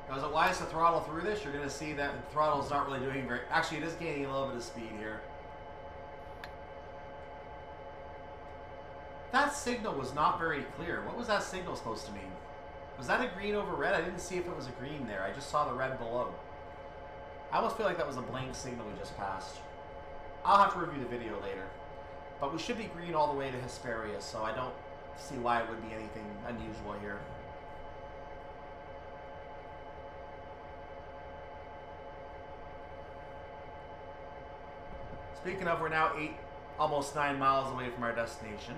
Now, as it wise to throttle through this, you're going to see that the throttle is not really doing very... Actually, it is gaining a little bit of speed here. That signal was not very clear. What was that signal supposed to mean? Was that a green over red? I didn't see if it was a green there. I just saw the red below. I almost feel like that was a blank signal we just passed. I'll have to review the video later. But we should be green all the way to Hesperia, so I don't see why it would be anything unusual here. Speaking of, we're now almost 9 miles away from our destination.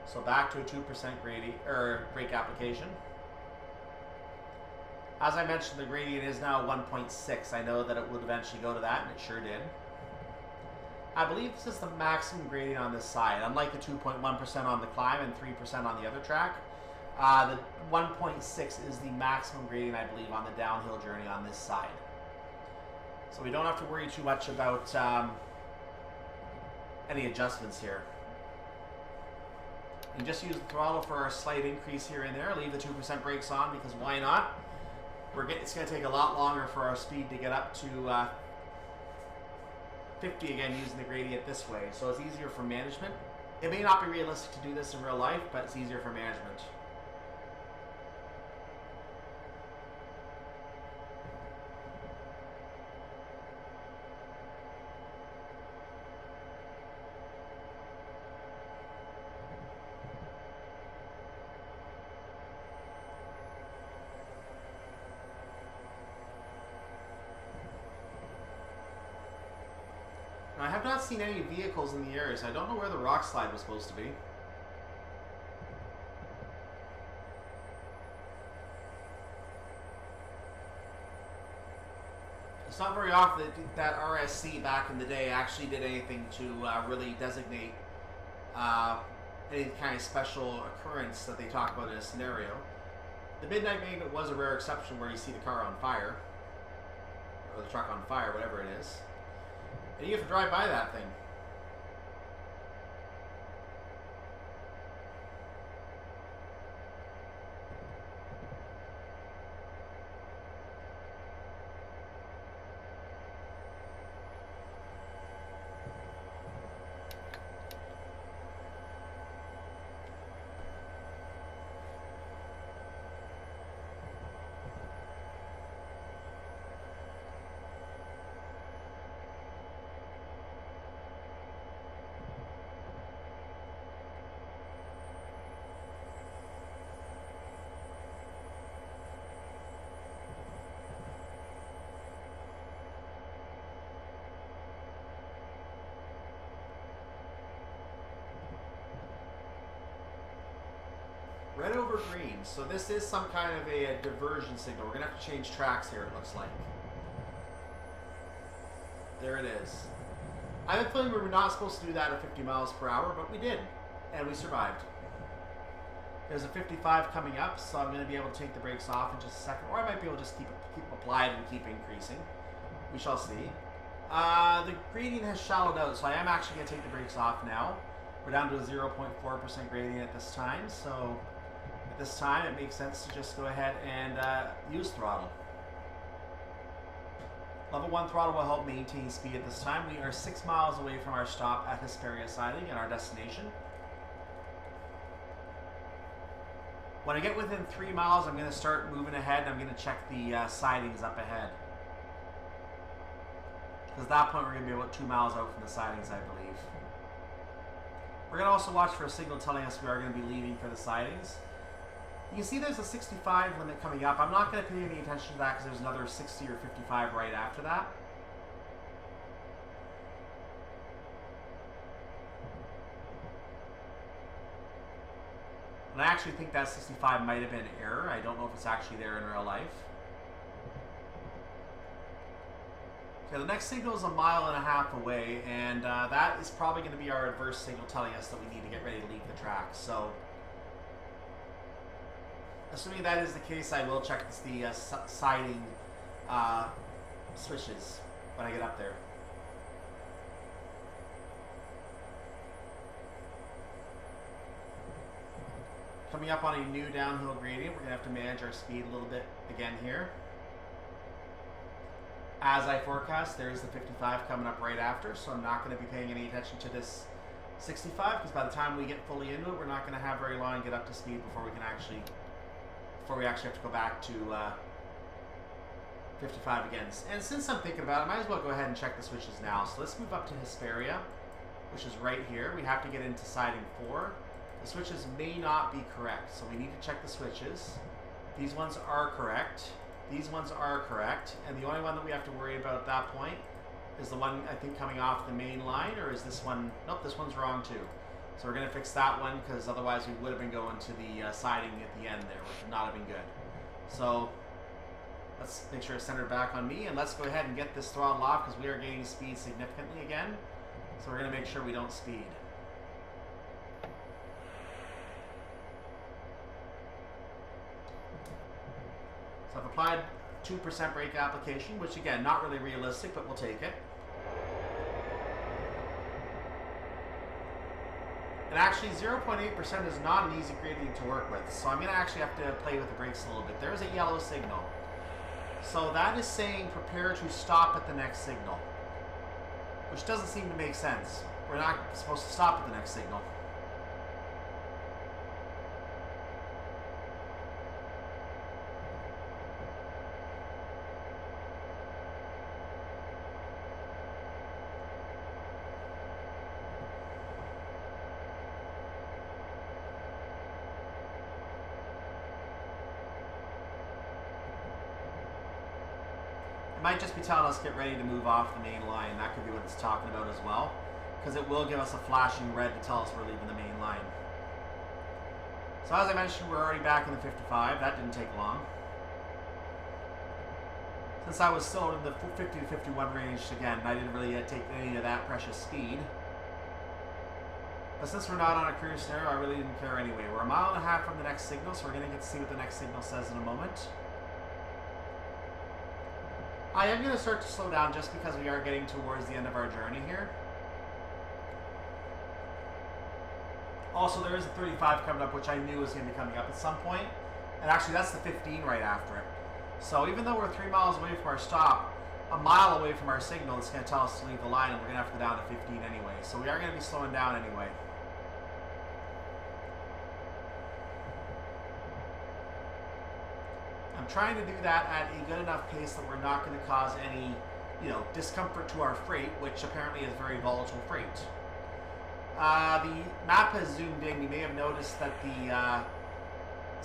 So back to a 2% brake application. As I mentioned, the gradient is now 1.6. I know that it would eventually go to that, and it sure did. I believe this is the maximum gradient on this side, unlike the 2.1% on the climb and 3% on the other track. The 1.6 is the maximum gradient, I believe, on the downhill journey on this side. So we don't have to worry too much about any adjustments here. And just use the throttle for a slight increase here and there. Leave the 2% brakes on because why not? It's going to take a lot longer for our speed to get up to 50 again using the gradient this way. So it's easier for management. It may not be realistic to do this in real life, but it's easier for management. I have not seen any vehicles in the area, so I don't know where the rock slide was supposed to be. It's not very often that RSC back in the day actually did anything to really designate any kind of special occurrence that they talk about in a scenario. The Midnight Magnet was a rare exception where you see the car on fire, or the truck on fire, whatever it is. And you have to drive by that thing. Red over green. So this is some kind of a diversion signal. We're going to have to change tracks here, it looks like. There it is. I have a feeling we were not supposed to do that at 50 miles per hour, but we did. And we survived. There's a 55 coming up, so I'm going to be able to take the brakes off in just a second. Or I might be able to just keep applied and keep increasing. We shall see. The gradient has shallowed out, so I am actually going to take the brakes off now. We're down to a 0.4% gradient at this time, so at this time it makes sense to just go ahead and use throttle. Level 1 throttle will help maintain speed at this time. We are 6 miles away from our stop at Hesperia Siding and our destination. When I get within 3 miles, I'm going to start moving ahead and I'm going to check the sidings up ahead. Because at that point we're going to be about 2 miles out from the sidings, I believe. We're going to also watch for a signal telling us we are going to be leaving for the sidings. You can see there's a 65 limit coming up. I'm not going to pay any attention to that because there's another 60 or 55 right after that. And I actually think that 65 might have been an error. I don't know if it's actually there in real life. Okay, the next signal is 1.5 miles away, and that is probably going to be our adverse signal telling us that we need to get ready to leave the track. So, assuming that is the case, I will check the siding switches when I get up there. Coming up on a new downhill gradient, we're going to have to manage our speed a little bit again here. As I forecast, there is the 55 coming up right after, so I'm not going to be paying any attention to this 65 because by the time we get fully into it, we're not going to have very long to get up to speed before we actually have to go back to 55 again. And since I'm thinking about it, I might as well go ahead and check the switches now. So let's move up to Hesperia, which is right here. We have to get into siding 4. The switches may not be correct, so we need to check the switches. These ones are correct. These ones are correct, and the only one that we have to worry about at that point is the one, I think, coming off the main line, or is this one? Nope, this one's wrong too. So we're going to fix that one, because otherwise we would have been going to the siding at the end there, which would not have been good. So let's make sure it's centered back on me, and let's go ahead and get this throttle off, because we are gaining speed significantly again. So we're going to make sure we don't speed. So I've applied 2% brake application, which again, not really realistic, but we'll take it. And actually 0.8% is not an easy gradient to work with. So I'm going to actually have to play with the brakes a little bit. There's a yellow signal. So that is saying prepare to stop at the next signal. Which doesn't seem to make sense. We're not supposed to stop at the next signal. Might just be telling us get ready to move off the main line. That could be what it's talking about as well, because it will give us a flashing red to tell us we're leaving the main line. So as I mentioned, we're already back in the 55. That didn't take long. Since I was still in the 50 to 51 range again, I didn't really take any of that precious speed. But since we're not on a cruise scenario, I really didn't care anyway. We're a mile and a half from the next signal, so we're going to get to see what the next signal says in a moment. I am going to start to slow down just because we are getting towards the end of our journey here. Also, there is a 35 coming up, which I knew was going to be coming up at some point. And actually, that's the 15 right after it. So even though we're 3 miles away from our stop, a mile away from our signal, it's going to tell us to leave the line, and we're going to have to go down to 15 anyway. So we are going to be slowing down anyway. I'm trying to do that at a good enough pace that we're not going to cause any, discomfort to our freight, which apparently is very volatile freight. The map has zoomed in. You may have noticed that the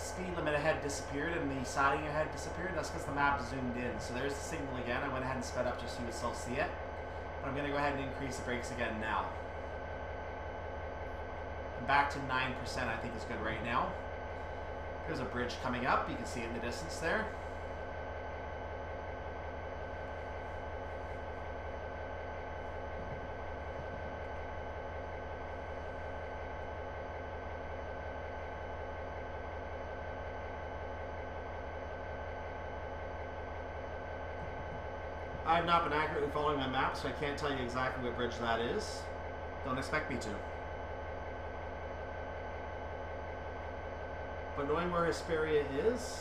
speed limit ahead disappeared and the siding ahead disappeared. That's because the map zoomed in. So there's the signal again. I went ahead and sped up just so you would still see it. But I'm going to go ahead and increase the brakes again now. And back to 9% I think is good right now. There's a bridge coming up. You can see it in the distance there. I have not been accurately following my map, so I can't tell you exactly what bridge that is. Don't expect me to. But knowing where Hesperia is,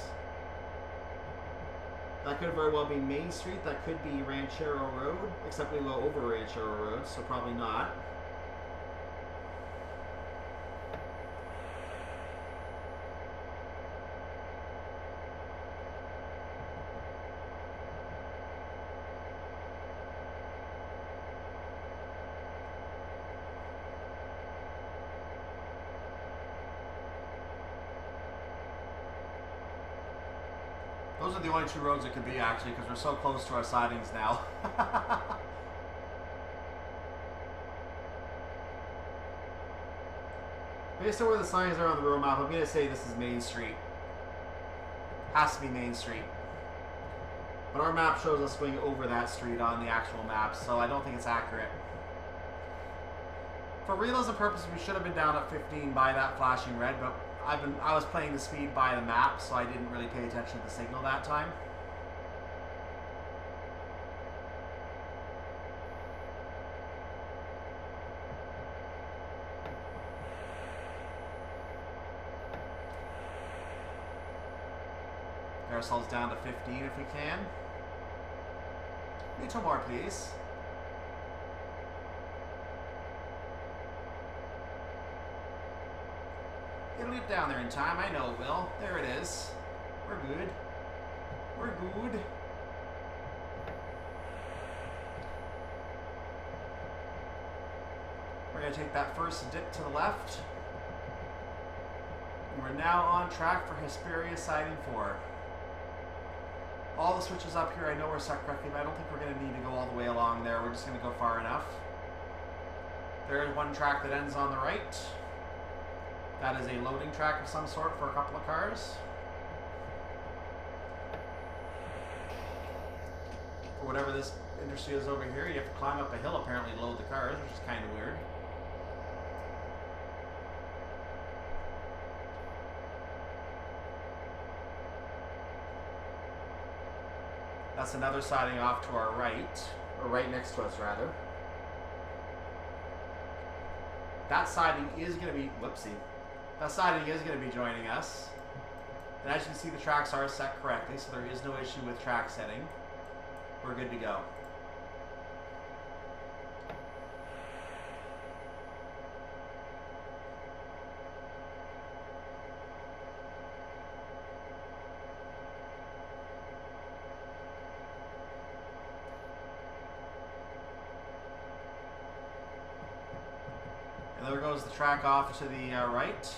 that could very well be Main Street, that could be Ranchero Road, except we go over Ranchero Road, so probably not. Those are the only 2 roads it could be, actually, because we're so close to our sidings now. Based on where the signs are on the road map, I'm going to say this is Main Street. Has to be Main Street. But our map shows us going over that street on the actual map, so I don't think it's accurate. For realism purposes, we should have been down at 15 by that flashing red, but I was playing the speed by the map, so I didn't really pay attention to the signal that time. Get ourselves down to 15 if we can. Little more, please. It'll get down there in time. I know it will. There it is. We're good. We're good. We're going to take that first dip to the left. And we're now on track for Hesperia Siding 4. All the switches up here I know are set correctly, but I don't think we're going to need to go all the way along there. We're just going to go far enough. There is one track that ends on the right. That is a loading track of some sort for a couple of cars. For whatever this industry is over here, you have to climb up a hill apparently to load the cars, which is kind of weird. That's another siding off to our right, or right next to us rather. that siding is going to be, whoopsie, that siding is going to be joining us. And as you can see, the tracks are set correctly, so there is no issue with track setting. We're good to go. And there goes the track off to the right.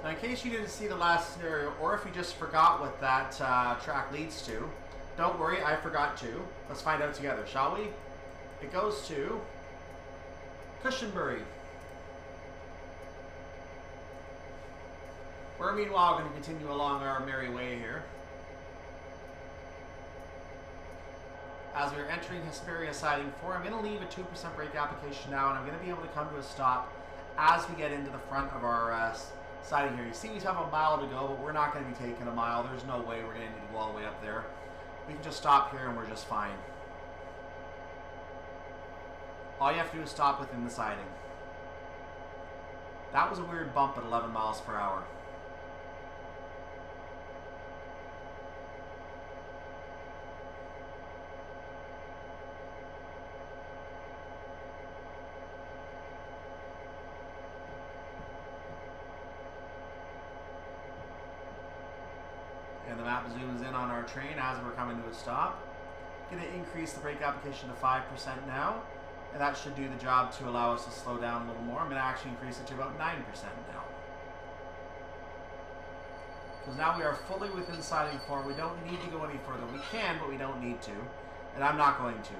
Now, in case you didn't see the last scenario, or if you just forgot what that track leads to, don't worry, I forgot too. Let's find out together, shall we? It goes to Cushenbury. We're meanwhile going to continue along our merry way here. As we're entering Hesperia Siding 4, I'm going to leave a 2% brake application now, and I'm going to be able to come to a stop as we get into the front of our siding here. You see we have a mile to go, but we're not going to be taking a mile. There's no way we're going to need to go all the way up there. We can just stop here and we're just fine. All you have to do is stop within the siding. That was a weird bump at 11 miles per hour. And the map zooms in on our train as we're coming to a stop. Going to increase the brake application to 5% now, and that should do the job to allow us to slow down a little more. I'm going to actually increase it to about 9% now. Because now we are fully within siding 4. We don't need to go any further. We can, but we don't need to, and I'm not going to.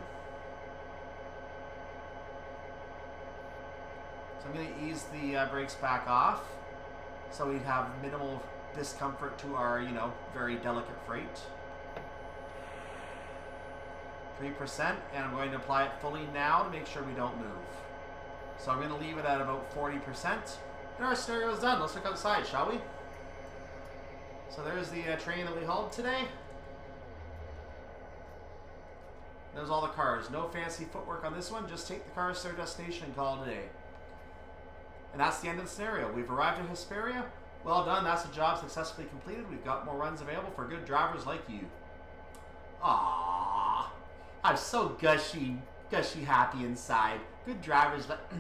So I'm going to ease the brakes back off, so we have minimal discomfort to our, very delicate freight. 3%, and I'm going to apply it fully now to make sure we don't move. So I'm going to leave it at about 40%. And our scenario is done. Let's look outside, shall we? So there's the train that we hauled today. There's all the cars. No fancy footwork on this one. Just take the cars to their destination and call it a day. And that's the end of the scenario. We've arrived at Hesperia. Well done, that's a job successfully completed. We've got more runs available for good drivers like you. Aww, I'm so gushy happy inside. Good drivers, but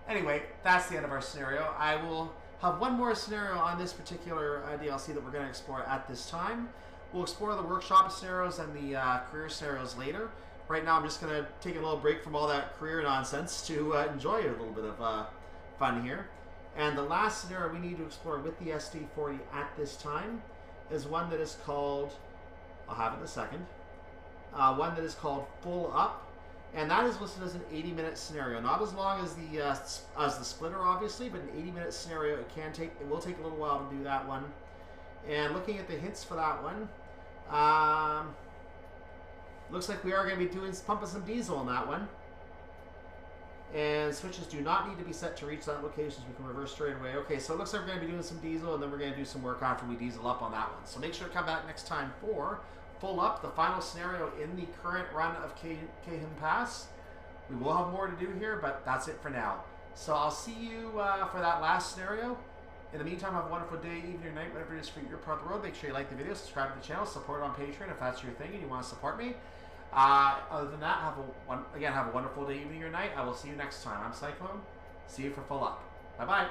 anyway, that's the end of our scenario. I will have one more scenario on this particular DLC that we're going to explore at this time. We'll explore the workshop scenarios and the career scenarios later. Right now I'm just going to take a little break from all that career nonsense to enjoy a little bit of fun here. And the last scenario we need to explore with the SD40 at this time is one that is called, I'll have it in a second, one that is called Full Up. And that is listed as an 80-minute scenario. Not as long as the splitter, obviously, but an 80-minute scenario. It will take a little while to do that one. And looking at the hints for that one, looks like we are going to be pumping some diesel in that one. And switches do not need to be set to reach that location, so we can reverse straight away. Okay, so it looks like we're going to be doing some diesel, and then we're going to do some work after we diesel up on that one. So make sure to come back next time for Full Up, the final scenario in the current run of Cajon Pass. We will have more to do here, but that's it for now. So I'll see you for that last scenario. In the meantime, have a wonderful day, evening, or night, whatever it is for your part of the road. Make sure you like the video, subscribe to the channel, support it on Patreon if that's your thing and you want to support me. Other than that, have a wonderful day, evening, or night. I will see you next time. I'm Cyclone. See you for Full Up. Bye-bye.